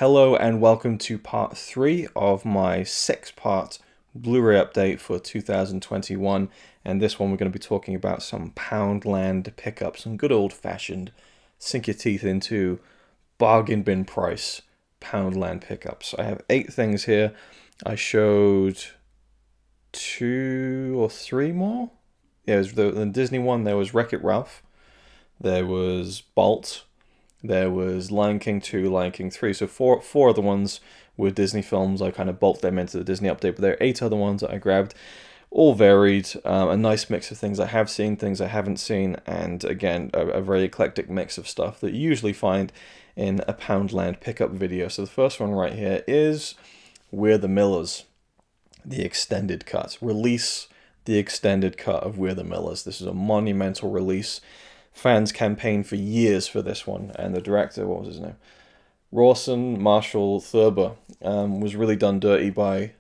Hello and welcome to part 3 of my 6-part Blu-ray update for 2021, and this one we're going to be talking about some Poundland pickups, some good old-fashioned sink your teeth into bargain bin price Poundland pickups. I have 8 things here. I showed 2 or 3 more. Yeah, it was the Disney one. There was Wreck-It Ralph, there was Bolt, there was Lion King 2, Lion King 3. So four other ones were Disney films. I kind of bulked them into the Disney update, but there are 8 other ones that I grabbed. All varied, a nice mix of things I have seen, things I haven't seen, and again, a very eclectic mix of stuff that you usually find in a Poundland pickup video. So the first one right here is We're the Millers, the extended cut. Release the extended cut of We're the Millers. This is a monumental release. Fans campaigned for years for this one, and the director, what was his name? Rawson Marshall Thurber, was really done dirty by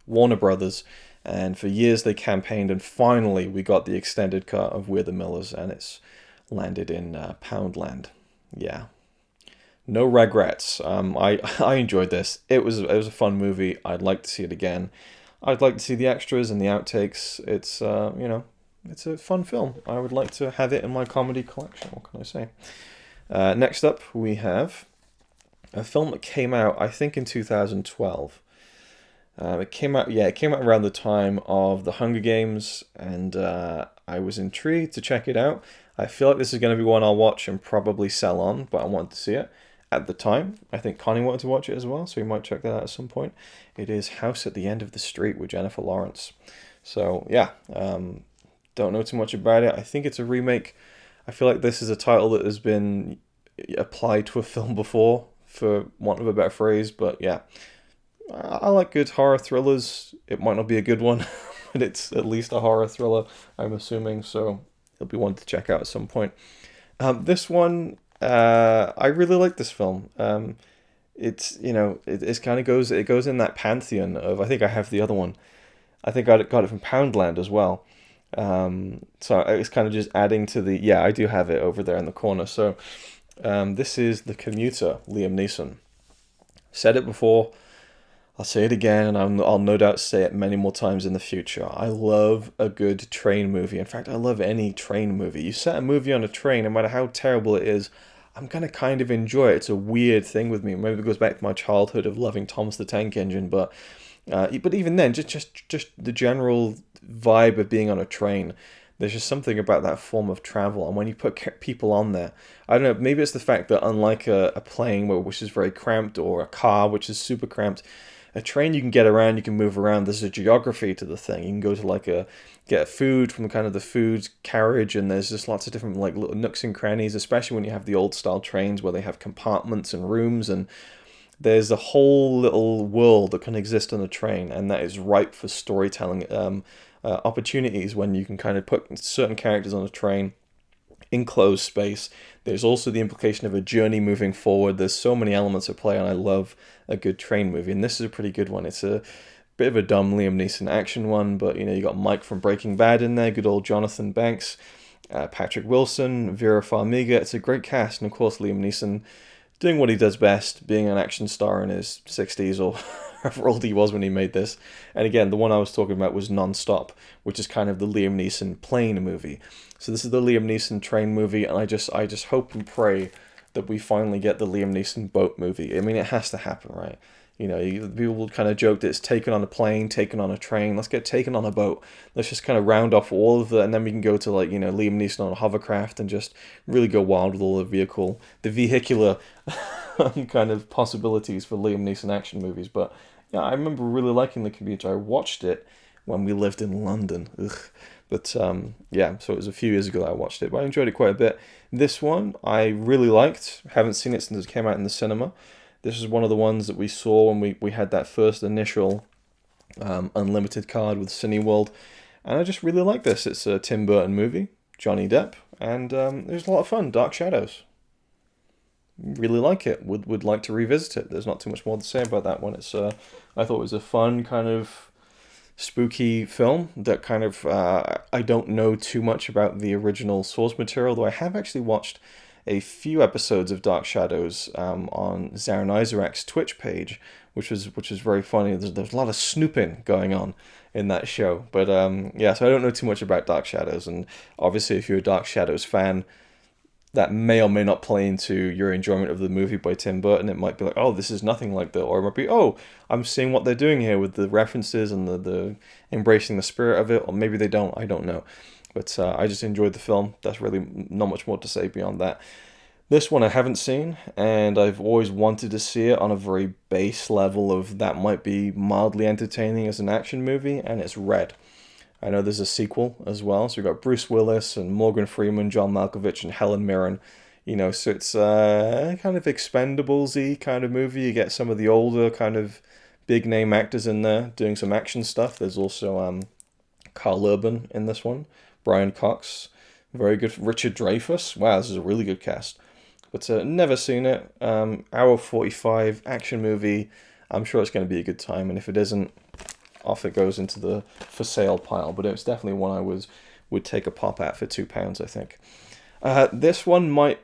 Warner Brothers, and for years they campaigned, and finally we got the extended cut of We're the Millers, and it's landed in Poundland. Yeah, no regrets. I enjoyed this. It was a fun movie. I'd like to see it again. I'd like to see the extras and the outtakes. It's it's a fun film. I would like to have it in my comedy collection. What can I say? Next up, we have a film that came out, I think, in 2012. It came out around the time of The Hunger Games, and I was intrigued to check it out. I feel like this is going to be one I'll watch and probably sell on, but I wanted to see it at the time. I think Connie wanted to watch it as well, so we might check that out at some point. It is House at the End of the Street with Jennifer Lawrence. So, yeah, don't know too much about it. I think it's a remake. I feel like this is a title that has been applied to a film before, for want of a better phrase, but yeah. I like good horror thrillers. It might not be a good one, but it's at least a horror thriller, I'm assuming, so it'll be one to check out at some point. This one, I really like this film. It's, it kind of goes in that pantheon of, I think I have the other one. I think I got it from Poundland as well. So it's kind of just adding to the, yeah, I do have it over there in the corner. So this is The Commuter, Liam Neeson. Said it before, I'll say it again, and I'll no doubt say it many more times in the future. I love a good train movie. In fact, I love any train movie. You set a movie on a train, no matter how terrible it is, I'm going to kind of enjoy it. It's a weird thing with me. Maybe it goes back to my childhood of loving Thomas the Tank Engine, but even then, just the general vibe of being on a train, there's just something about that form of travel. And when you put people on there, I don't know, maybe it's the fact that unlike a plane which is very cramped, or a car which is super cramped, a train you can get around, you can move around. There's a geography to the thing. You can go to get food from kind of the food carriage, and there's just lots of different little nooks and crannies, especially when you have the old style trains where they have compartments and rooms, and there's a whole little world that can exist on a train, and that is ripe for storytelling opportunities when you can kind of put certain characters on a train, enclosed space. There's also the implication of a journey moving forward. There's so many elements at play, and I love a good train movie, and this is a pretty good one. It's a bit of a dumb Liam Neeson action one, but you got Mike from Breaking Bad in there, good old Jonathan Banks, Patrick Wilson, Vera Farmiga. It's a great cast, and of course Liam Neeson doing what he does best, being an action star in his 60s or however old he was when he made this. And again, the one I was talking about was Non-Stop, which is kind of the Liam Neeson plane movie. So this is the Liam Neeson train movie, and I just hope and pray that we finally get the Liam Neeson boat movie. I mean, it has to happen, right? People will kind of joke that it's Taken on a plane, Taken on a train. Let's get Taken on a boat. Let's just kind of round off all of that, and then we can go to Liam Neeson on a hovercraft and just really go wild with all the vehicular kind of possibilities for Liam Neeson action movies. But yeah, I remember really liking The Commuter. I watched it when we lived in London. Ugh. But yeah, so it was a few years ago that I watched it, but I enjoyed it quite a bit. This one I really liked. Haven't seen it since it came out in the cinema. This is one of the ones that we saw when we had that first initial unlimited card with Cineworld, and I just really like this. It's a Tim Burton movie, Johnny Depp, and it was a lot of fun. Dark Shadows. Really like it. Would like to revisit it. There's not too much more to say about that one. It's I thought it was a fun kind of spooky film that kind of I don't know too much about the original source material, though I have actually watched a few episodes of Dark Shadows on Zaran Isaac's Twitch page, which was very funny. There's a lot of snooping going on in that show. But yeah, so I don't know too much about Dark Shadows, and obviously if you're a Dark Shadows fan, that may or may not play into your enjoyment of the movie by Tim Burton. It might be like, oh, this is nothing like that. Or it might be, oh, I'm seeing what they're doing here with the references and the embracing the spirit of it. Or maybe they don't. I don't know. But I just enjoyed the film. That's really not much more to say beyond that. This one I haven't seen, and I've always wanted to see it on a very base level of that might be mildly entertaining as an action movie, and it's Red. I know there's a sequel as well, so we've got Bruce Willis and Morgan Freeman, John Malkovich, and Helen Mirren. You know, so it's kind of Expendables-y kind of movie. You get some of the older kind of big-name actors in there doing some action stuff. There's also Carl Urban in this one, Brian Cox, very good. Richard Dreyfuss. Wow, this is a really good cast. But never seen it. Hour 45, action movie. I'm sure it's going to be a good time, and if it isn't, off it goes into the for sale pile. But it's definitely one I would take a pop at for £2, I think. This one might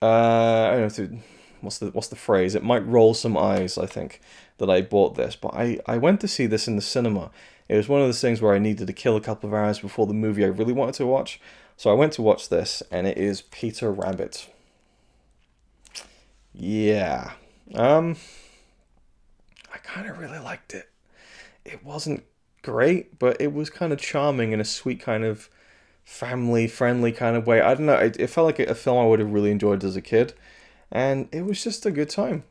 I don't know what's the phrase. It might roll some eyes, I think, that I bought this. But I went to see this in the cinema. It was one of those things where I needed to kill a couple of hours before the movie I really wanted to watch. So I went to watch this, and it is Peter Rabbit. Yeah. I kind of really liked it. It wasn't great, but it was kind of charming in a sweet kind of family-friendly kind of way. I don't know, it felt like a film I would have really enjoyed as a kid, and it was just a good time,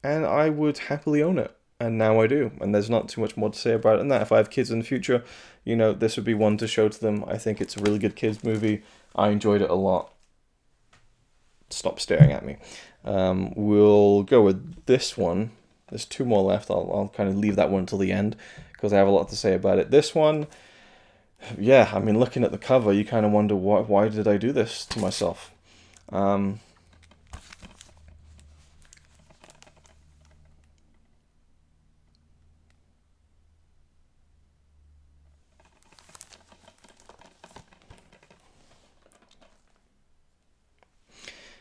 and I would happily own it, and now I do, and there's not too much more to say about it than that. If I have kids in the future, you know, this would be one to show to them. I think it's a really good kids movie. I enjoyed it a lot. Stop staring at me. We'll go with this one. There's two more left. I'll kind of leave that one until the end because I have a lot to say about it. This one, yeah, I mean, looking at the cover, you kind of wonder why did I do this to myself?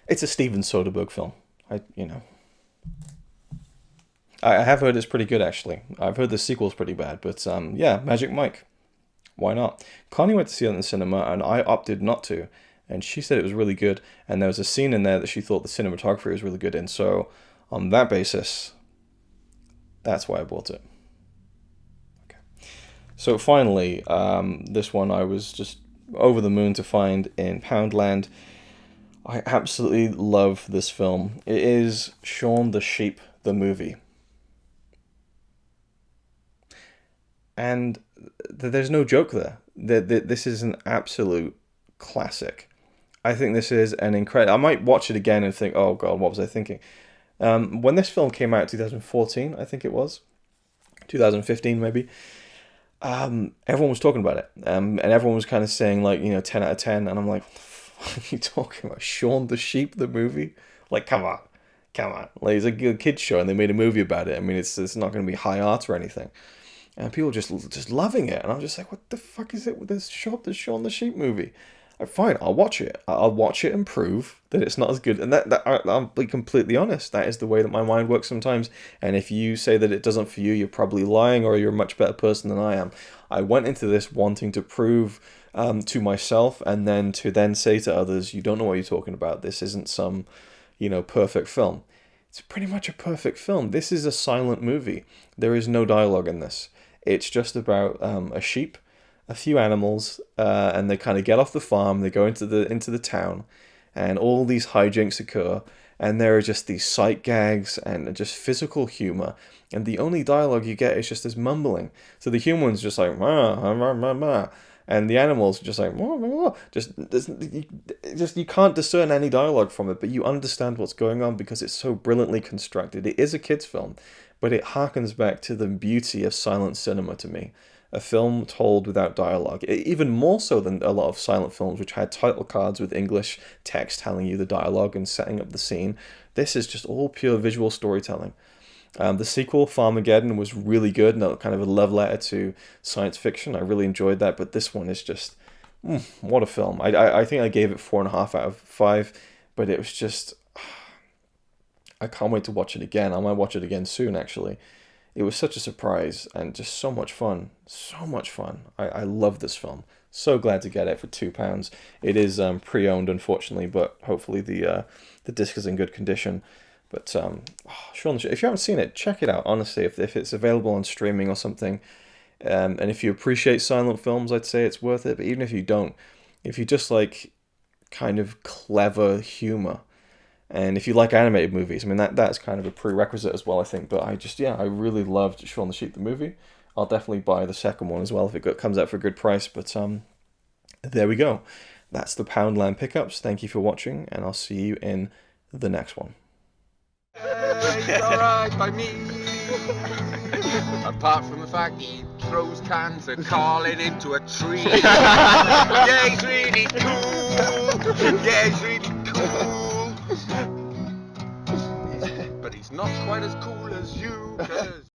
It's a Steven Soderbergh film. I have heard it's pretty good, actually. I've heard the sequel's pretty bad, but yeah, Magic Mike. Why not? Connie went to see it in the cinema, and I opted not to. And she said it was really good, and there was a scene in there that she thought the cinematography was really good in. So, on that basis, that's why I bought it. Okay. So finally, this one I was just over the moon to find in Poundland. I absolutely love this film. It is Shaun the Sheep, the movie. And there's no joke there. This is an absolute classic. I think this is an incredible... I might watch it again and think, oh God, what was I thinking? When this film came out, 2014, I think it was. 2015, maybe. Everyone was talking about it. And everyone was kind of saying, like, 10 out of 10. And I'm like, what are you talking about? Shaun the Sheep, the movie? Like, come on. Like, it's a kid's show and they made a movie about it. I mean, it's not going to be high art or anything. And people just loving it. And I'm just like, what the fuck is it with this Shaun the Sheep movie? Fine, I'll watch it. I'll watch it and prove that it's not as good. And I'll be completely honest. That is the way that my mind works sometimes. And if you say that it doesn't for you, you're probably lying or you're a much better person than I am. I went into this wanting to prove to myself and then to say to others, you don't know what you're talking about. This isn't some, perfect film. It's pretty much a perfect film. This is a silent movie. There is no dialogue in this. It's just about a sheep, a few animals, and they kind of get off the farm. They go into the town, and all these hijinks occur. And there are just these sight gags and just physical humor. And the only dialogue you get is just this mumbling. So the human's just like ma ma ma ma, and the animals are just like ma ma ma. Just you can't discern any dialogue from it, but you understand what's going on because it's so brilliantly constructed. It is a kids' film, but it harkens back to the beauty of silent cinema to me. A film told without dialogue, even more so than a lot of silent films which had title cards with English text telling you the dialogue and setting up the scene. This is just all pure visual storytelling. The sequel, Farmageddon, was really good, and kind of a love letter to science fiction. I really enjoyed that, but this one is just, what a film. I think I gave it 4.5 out of 5, but it was just, I can't wait to watch it again. I might watch it again soon, actually. It was such a surprise and just so much fun. So much fun. I love this film. So glad to get it for £2. It is pre-owned, unfortunately, but hopefully the disc is in good condition. But Shawn, if you haven't seen it, check it out. Honestly, if it's available on streaming or something, and if you appreciate silent films, I'd say it's worth it. But even if you don't, if you just like kind of clever humor, and if you like animated movies, I mean, that's kind of a prerequisite as well, I think. But I really loved Shaun the Sheep, the movie. I'll definitely buy the second one as well if it comes out for a good price. But there we go. That's the Poundland pickups. Thank you for watching, and I'll see you in the next one. It's alright by me. Apart from the fact he throws cans of Carlin into a tree. Yeah, he's really cool. Yeah, he's really cool. But he's not quite as cool as you, 'cause